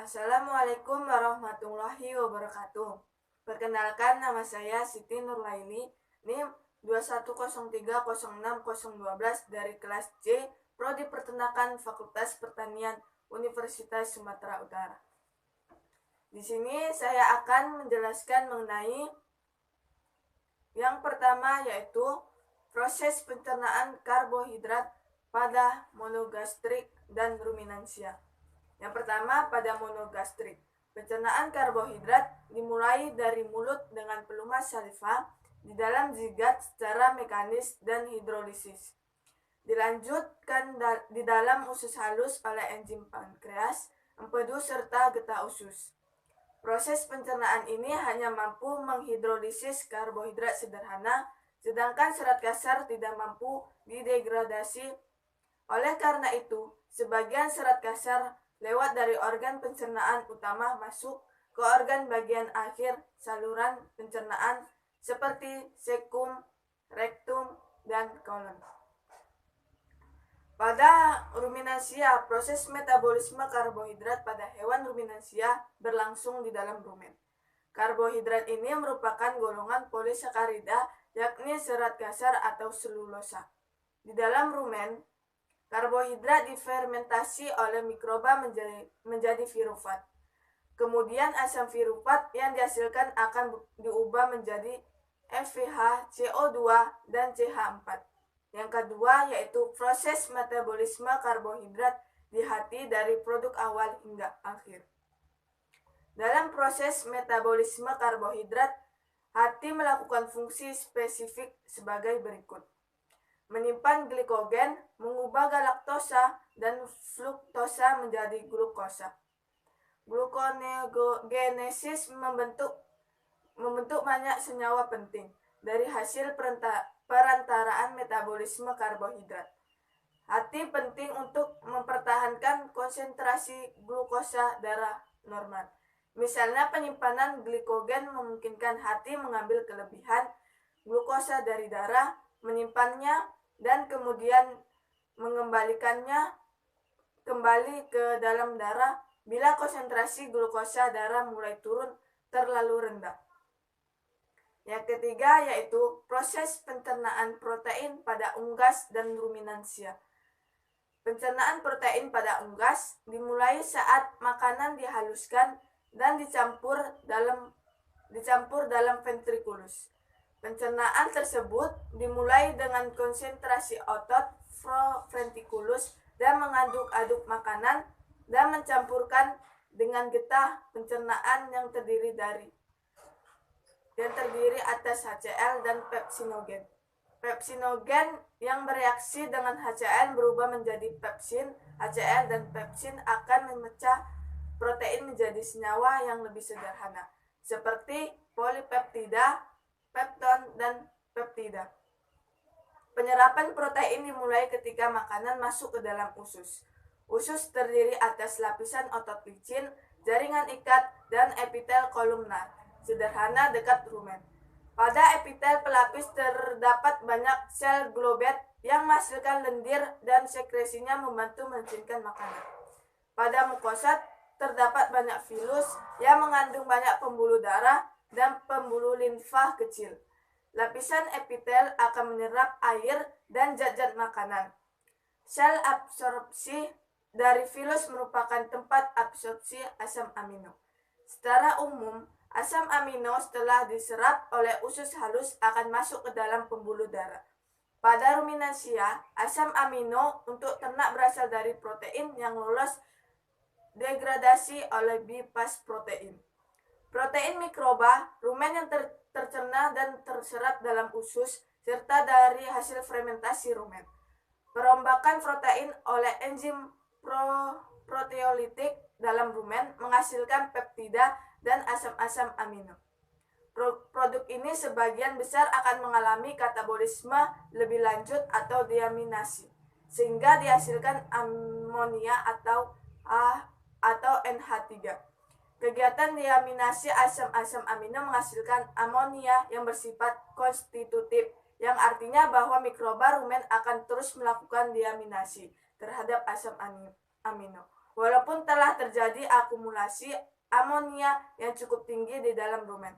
Assalamualaikum warahmatullahi wabarakatuh. Perkenalkan, nama saya Siti Nurlaini, NIM 2103060012 dari kelas C, Prodi Peternakan Fakultas Pertanian Universitas Sumatera Utara. Di sini saya akan menjelaskan mengenai yang pertama, yaitu proses pencernaan karbohidrat pada monogastrik dan ruminansia. Yang pertama, pada monogastrik, pencernaan karbohidrat dimulai dari mulut dengan pelumas saliva di dalam zigot secara mekanis dan hidrolisis. Dilanjutkan di dalam usus halus oleh enzim pankreas, empedu, serta getah usus. Proses pencernaan ini hanya mampu menghidrolisis karbohidrat sederhana, sedangkan serat kasar tidak mampu didegradasi. Oleh karena itu, sebagian serat kasar lewat dari organ pencernaan utama masuk ke organ bagian akhir saluran pencernaan seperti sekum, rektum, dan kolon. Pada ruminansia, proses metabolisme karbohidrat pada hewan ruminansia berlangsung di dalam rumen. Karbohidrat ini merupakan golongan polisakarida, yakni serat kasar atau selulosa. Di dalam rumen, karbohidrat difermentasi oleh mikroba menjadi pirufat. Kemudian asam pirufat yang dihasilkan akan diubah menjadi FeH, CO2, dan CH4. Yang kedua yaitu proses metabolisme karbohidrat di hati dari produk awal hingga akhir. Dalam proses metabolisme karbohidrat, hati melakukan fungsi spesifik sebagai berikut: menyimpan glikogen, mengubah galaktosa dan fruktosa menjadi glukosa. Gluconeogenesis membentuk banyak senyawa penting dari hasil perantaraan metabolisme karbohidrat. Hati penting untuk mempertahankan konsentrasi glukosa darah normal. Misalnya, penyimpanan glikogen memungkinkan hati mengambil kelebihan glukosa dari darah, menyimpannya, dan kemudian mengembalikannya kembali ke dalam darah bila konsentrasi glukosa darah mulai turun terlalu rendah. Yang ketiga yaitu proses pencernaan protein pada unggas dan ruminansia. Pencernaan protein pada unggas dimulai saat makanan dihaluskan dan dicampur dalam ventrikulus. Pencernaan tersebut dimulai dengan konsentrasi otot proventrikulus dan mengaduk-aduk makanan dan mencampurkan dengan getah pencernaan yang terdiri atas HCl dan pepsinogen. Pepsinogen yang bereaksi dengan HCl berubah menjadi pepsin. HCl dan pepsin akan memecah protein menjadi senyawa yang lebih sederhana, seperti polipeptida, pepton, dan peptida. Penyerapan protein dimulai ketika makanan masuk ke dalam usus. Usus terdiri atas lapisan otot licin, jaringan ikat, dan epitel kolumnar sederhana dekat rumen. Pada epitel pelapis terdapat banyak sel globet yang menghasilkan lendir dan sekresinya membantu mencernakan makanan. Pada mukosa terdapat banyak vilus yang mengandung banyak pembuluh darah dan pembuluh limfa kecil. Lapisan epitel akan menyerap air dan zat-zat makanan. Sel absorpsi dari vilus merupakan tempat absorpsi asam amino. Secara umum, asam amino setelah diserap oleh usus halus akan masuk ke dalam pembuluh darah. Pada ruminansia, asam amino untuk ternak berasal dari protein yang lolos degradasi oleh bypass protein. Protein mikroba, rumen yang tercerna dan terserap dalam usus, serta dari hasil fermentasi rumen. Perombakan protein oleh enzim proteolitik dalam rumen menghasilkan peptida dan asam-asam amino. Produk ini sebagian besar akan mengalami katabolisme lebih lanjut atau deaminasi, sehingga dihasilkan amonia atau NH3. Kegiatan deaminasi asam-asam amino menghasilkan amonia yang bersifat konstitutif, yang artinya bahwa mikroba rumen akan terus melakukan deaminasi terhadap asam amino walaupun telah terjadi akumulasi amonia yang cukup tinggi di dalam rumen.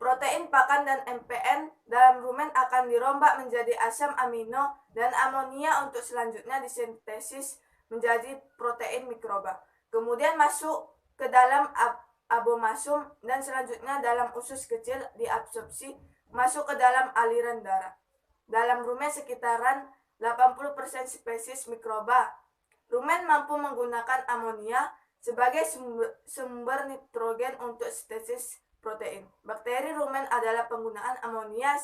Protein pakan dan MPN dalam rumen akan dirombak menjadi asam amino dan amonia untuk selanjutnya disintesis menjadi protein mikroba. Kemudian masuk ke dalam abomasum dan selanjutnya dalam usus kecil diabsorpsi masuk ke dalam aliran darah. Dalam rumen sekitaran 80% spesies mikroba. Rumen mampu menggunakan amonia sebagai sumber nitrogen untuk sintesis protein. Bakteri rumen adalah penggunaan amonia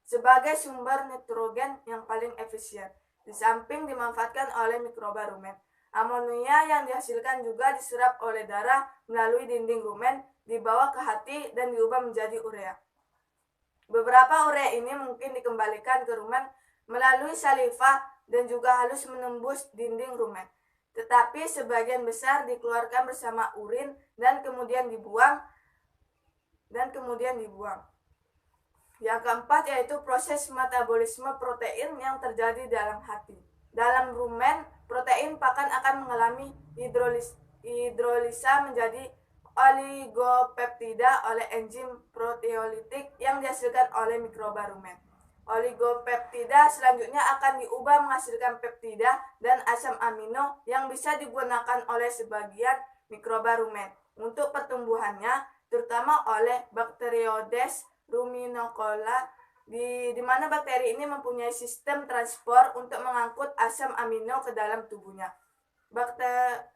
sebagai sumber nitrogen yang paling efisien, di samping dimanfaatkan oleh mikroba rumen. Amonia yang dihasilkan juga diserap oleh darah melalui dinding rumen, dibawa ke hati dan diubah menjadi urea. Beberapa urea ini mungkin dikembalikan ke rumen melalui saliva dan juga halus menembus dinding rumen. Tetapi sebagian besar dikeluarkan bersama urin dan kemudian dibuang. Yang keempat yaitu proses metabolisme protein yang terjadi dalam hati. Dalam rumen, protein pakan akan mengalami hidrolisa menjadi oligopeptida oleh enzim proteolitik yang dihasilkan oleh mikroba rumen. Oligopeptida selanjutnya akan diubah menghasilkan peptida dan asam amino yang bisa digunakan oleh sebagian mikroba rumen untuk pertumbuhannya, terutama oleh Bacteroides ruminicola, di mana bakteri ini mempunyai sistem transport untuk mengangkut asam amino ke dalam tubuhnya.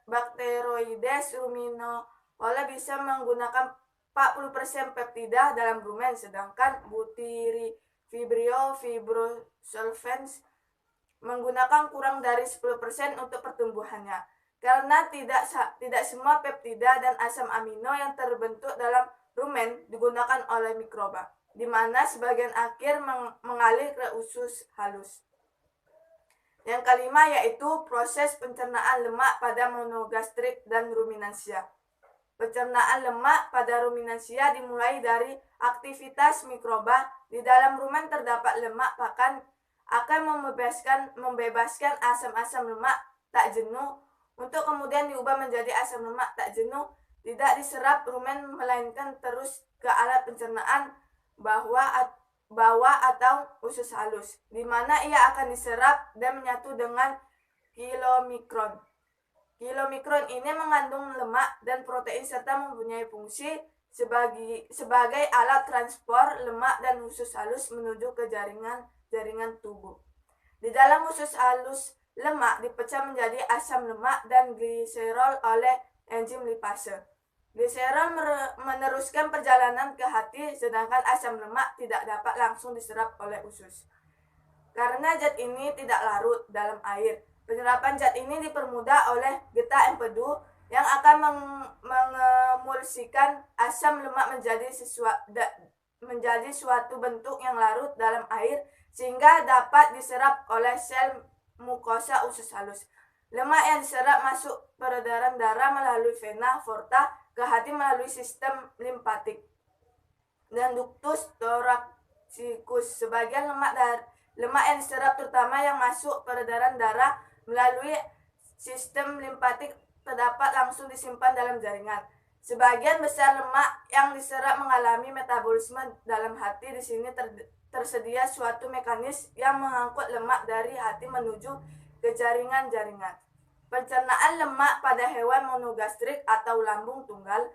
Bacteroides ruminicola bisa menggunakan 40% peptida dalam rumen, sedangkan Butyric fibrosolvens menggunakan kurang dari 10% untuk pertumbuhannya. Karena tidak semua peptida dan asam amino yang terbentuk dalam rumen digunakan oleh mikroba, di mana sebagian akhir mengalir ke usus halus. Yang kelima yaitu proses pencernaan lemak pada monogastrik dan ruminansia. Pencernaan lemak pada ruminansia dimulai dari aktivitas mikroba. Di dalam rumen terdapat lemak pakan akan membebaskan asam-asam lemak tak jenuh untuk kemudian diubah menjadi asam lemak tak jenuh, tidak diserap rumen melainkan terus ke alat pencernaan bawah atau usus halus, di mana ia akan diserap dan menyatu dengan kilomikron. Kilomikron ini mengandung lemak dan protein serta mempunyai fungsi sebagai alat transport lemak dan usus halus menuju ke jaringan tubuh. Di dalam usus halus, lemak dipecah menjadi asam lemak dan gliserol oleh enzim lipase. Gliserol meneruskan perjalanan ke hati, sedangkan asam lemak tidak dapat langsung diserap oleh usus. Karena zat ini tidak larut dalam air, penyerapan zat ini dipermudah oleh getah empedu yang akan mengemulsikan asam lemak menjadi suatu bentuk yang larut dalam air sehingga dapat diserap oleh sel mukosa usus halus. Lemak yang diserap masuk peredaran darah melalui vena porta ke hati melalui sistem limpatik dan ductus thoracikus. Sebagian lemak yang diserap terutama yang masuk peredaran darah melalui sistem limpatik terdapat langsung disimpan dalam jaringan. Sebagian besar lemak yang diserap mengalami metabolisme dalam hati. Di sini tersedia suatu mekanisme yang mengangkut lemak dari hati menuju ke jaringan-jaringan. Pencernaan lemak pada hewan monogastrik atau lambung tunggal.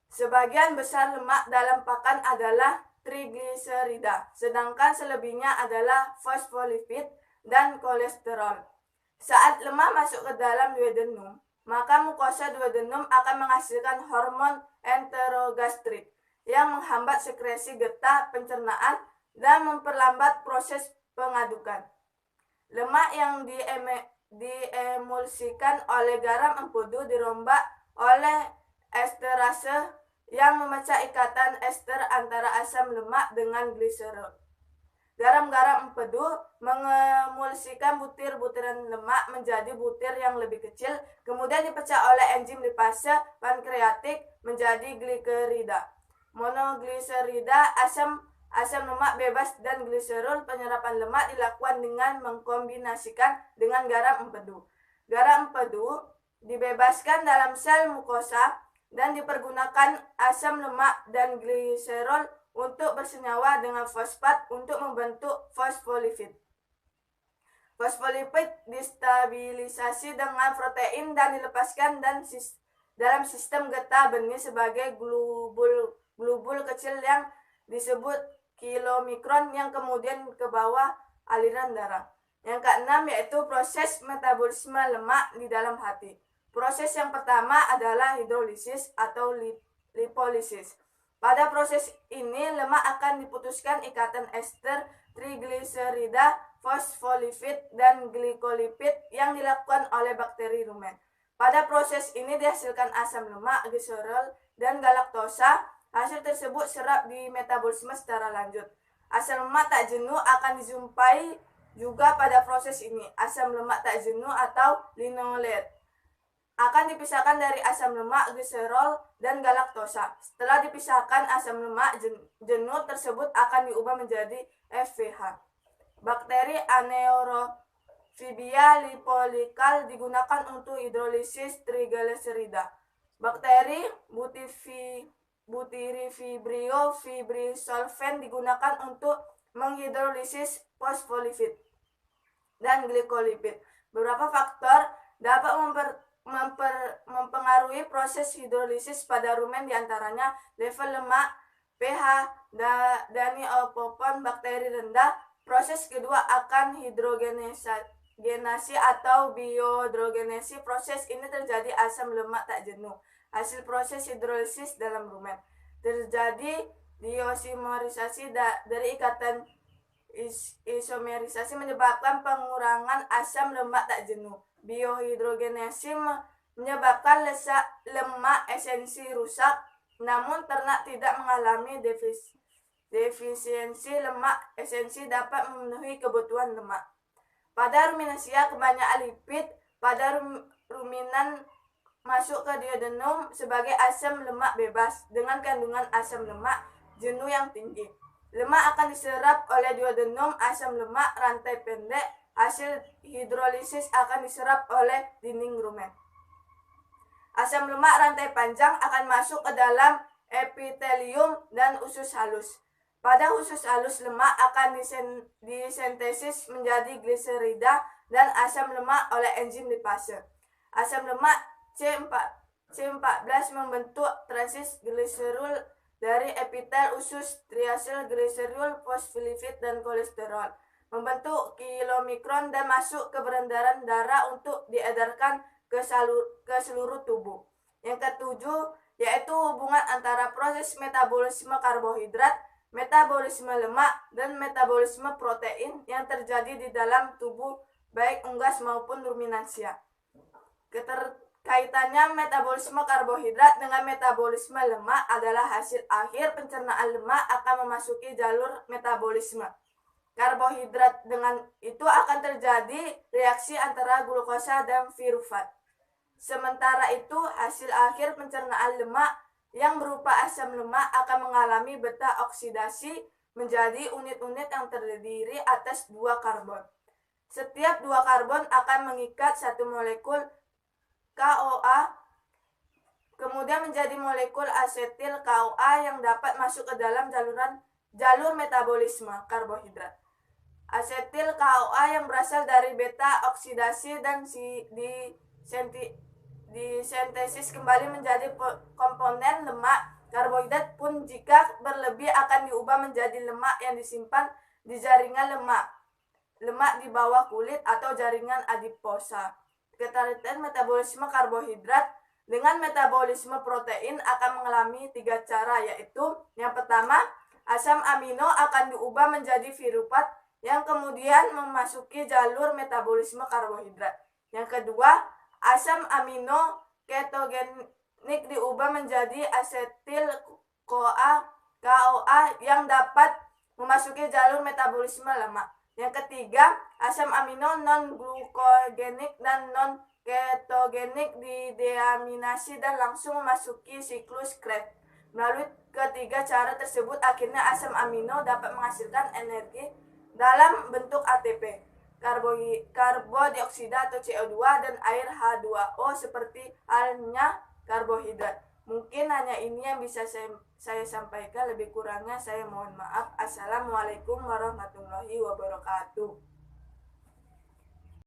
Sebagian besar lemak dalam pakan adalah trigliserida, sedangkan selebihnya adalah fosfolipid dan kolesterol. Saat lemak masuk ke dalam duodenum, maka mukosa duodenum akan menghasilkan hormon enterogastrik yang menghambat sekresi getah pencernaan dan memperlambat proses pengadukan. Lemak yang diemulsikan oleh garam empedu dirombak oleh esterase yang memecah ikatan ester antara asam lemak dengan gliserol. Garam-garam empedu mengemulsikan butir-butiran lemak menjadi butir yang lebih kecil, kemudian dipecah oleh enzim lipase pankreatik menjadi gliserida. Monogliserida, asam lemak bebas dan gliserol. Penyerapan lemak dilakukan dengan mengkombinasikan dengan garam empedu. Garam empedu dibebaskan dalam sel mukosa dan dipergunakan asam lemak dan gliserol untuk bersenyawa dengan fosfat untuk membentuk fosfolipid. Fosfolipid distabilisasi dengan protein dan dilepaskan dalam sistem getah benih sebagai globul kecil yang disebut kilomikron yang kemudian ke bawah aliran darah. Yang keenam yaitu proses metabolisme lemak di dalam hati. Proses yang pertama adalah hidrolisis atau lipolisis. Pada proses ini lemak akan diputuskan ikatan ester, trigliserida, fosfolipid, dan glikolipid yang dilakukan oleh bakteri rumen. Pada proses ini dihasilkan asam lemak, gliserol, dan galaktosa. Hasil tersebut serap di metabolisme secara lanjut. Asam lemak tak jenuh akan dijumpai juga pada proses ini. Asam lemak tak jenuh atau linolet akan dipisahkan dari asam lemak, gliserol, dan galaktosa. Setelah dipisahkan, asam lemak jenuh tersebut akan diubah menjadi FVH. Bakteri Anaerobia lipolikal digunakan untuk hidrolisis trigliserida. Bakteri Butyrivirio fibrisolven digunakan untuk menghidrolisis fosfolipid dan glikolipid. Beberapa faktor dapat mempengaruhi proses hidrolisis pada rumen, diantaranya level lemak, pH, daniopopon bakteri rendah. Proses kedua akan hidrogenasi atau biohidrogenasi. Proses ini terjadi asam lemak tak jenuh. Hasil proses hidrolisis dalam rumen terjadi diosimerisasi dari ikatan isomerisasi menyebabkan pengurangan asam lemak tak jenuh. Biohidrogenasi menyebabkan lemak esensi rusak, namun ternak tidak mengalami defisiensi lemak esensi dapat memenuhi kebutuhan lemak. Pada ruminasia kebanyakan lipid pada ruminan masuk ke duodenum sebagai asam lemak bebas dengan kandungan asam lemak jenuh yang tinggi. Lemak akan diserap oleh duodenum asam lemak rantai pendek. Hasil hidrolisis akan diserap oleh dinding rumen. Asam lemak rantai panjang akan masuk ke dalam epitelium dan usus halus. Pada usus halus, lemak akan disintesis menjadi gliserida dan asam lemak oleh enzim lipase. Asam lemak C14 membentuk transis gliserol dari epitel usus, triasil gliserol, fosfolipid, dan kolesterol. Membentuk kilomikron dan masuk ke peredaran darah untuk diedarkan ke seluruh tubuh. Yang ketujuh yaitu hubungan antara proses metabolisme karbohidrat, metabolisme lemak, dan metabolisme protein yang terjadi di dalam tubuh baik unggas maupun ruminansia. Keterkaitannya metabolisme karbohidrat dengan metabolisme lemak adalah hasil akhir pencernaan lemak akan memasuki jalur metabolisme karbohidrat. Dengan itu akan terjadi reaksi antara glukosa dan pirufat. Sementara itu, hasil akhir pencernaan lemak yang berupa asam lemak akan mengalami beta oksidasi menjadi unit-unit yang terdiri atas 2 karbon. Setiap 2 karbon akan mengikat satu molekul KOA, kemudian menjadi molekul asetil KOA yang dapat masuk ke dalam jalur metabolisme karbohidrat. Asetil KOA yang berasal dari beta oksidasi dan disintesis kembali menjadi komponen lemak. Karbohidrat pun jika berlebih akan diubah menjadi lemak yang disimpan di jaringan lemak di bawah kulit atau jaringan adiposa. Keterkaitan metabolisme karbohidrat dengan metabolisme protein akan mengalami 3 cara, yaitu yang pertama, asam amino akan diubah menjadi pirufat yang kemudian memasuki jalur metabolisme karbohidrat. Yang kedua, asam amino ketogenik diubah menjadi asetil KOA yang dapat memasuki jalur metabolisme lemak. Yang ketiga, asam amino non-glukogenik dan non-ketogenik dideaminasi dan langsung memasuki siklus Krebs. Melalui ketiga cara tersebut, akhirnya asam amino dapat menghasilkan energi dalam bentuk ATP. karbodioksida atau CO2 dan air H2O seperti halnya karbohidrat. Mungkin hanya ini yang bisa saya sampaikan, lebih kurangnya saya mohon maaf. Assalamualaikum warahmatullahi wabarakatuh.